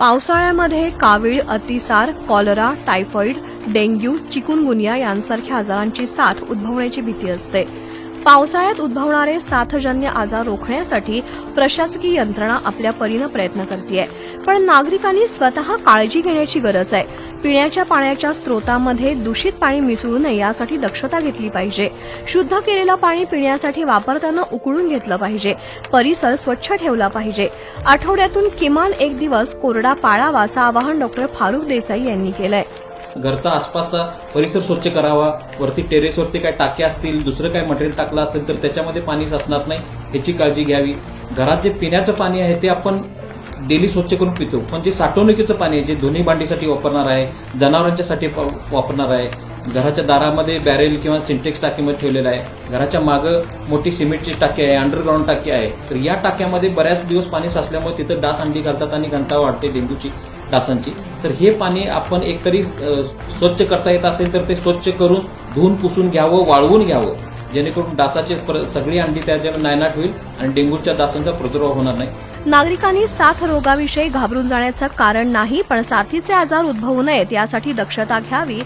पावसाळ्यामध्ये कावीळ, अतिसार, कॉलरा, टायफॉइड, डेंग्यू, चिकुनगुनिया यांसारख्या आजारांची साथ उद्भवण्याची भीती असते. पावसाळ्यात उद्भवणारे साथजन्य आजार रोखण्यासाठी प्रशासकीय यंत्रणा आपल्या परीनं प्रयत्न करतेय. पण नागरिकांनी स्वतः काळजी घेण्याची गरज आहे. पिण्याच्या पाण्याच्या स्रोतांमध्ये दूषित पाणी मिसळू नये यासाठी दक्षता घेतली पाहिजे. शुद्ध केलेलं पाणी पिण्यासाठी वापरताना उकळून घेतलं पाहिजे. परिसर स्वच्छ ठेवला पाहिजे. आठवड्यातून किमान एक दिवस कोरडा पाळावा असं आवाहन डॉक्टर फारुख देसाई यांनी केलंय. घरचा आसपासचा परिसर स्वच्छ करावा. वरती टेरेसवरती काय टाक्या असतील, दुसरं काय मटेरियल टाकलं असेल तर त्याच्यामध्ये पाणी साचणार नाही याची काळजी घ्यावी. घरात जे पिण्याचं पाणी आहे ते आपण डेली स्वच्छ करून पितो, पण जे साठवणुकीचं पाणी आहे, जे धुणी भांडीसाठी वापरणार आहे, जनावरांच्यासाठी वापरणार आहे, घराच्या दारामध्ये बॅरेल किंवा सिंटेक्स टाकीमध्ये ठेवलेलं आहे, घराच्या मागं मोठी सिमेंटची टाकी आहे, अंडरग्राऊंड टाकी आहे, तर या टाक्यामध्ये बऱ्याच दिवस पाणी साचल्यामुळे तिथं डास अंडी घालतात आणि घनता वाढते डेंग्यूची, डासांची. तर हे पाणी आपण एकतरी स्वच्छ करता येत असेल तर ते स्वच्छ करून धुवून पुसून घ्यावं, वाळवून घ्यावं, जेणेकरून डासाची सगळी अंडी त्याच्यावर नायनाट होईल आणि डेंग्यूच्या डासांचा प्रादुर्भाव होणार नाही. नागरिकांनी साथ रोगाविषयी घाबरून जाण्याचं कारण नाही, पण साथीचे आजार उद्भवू नयेत यासाठी दक्षता घ्यावी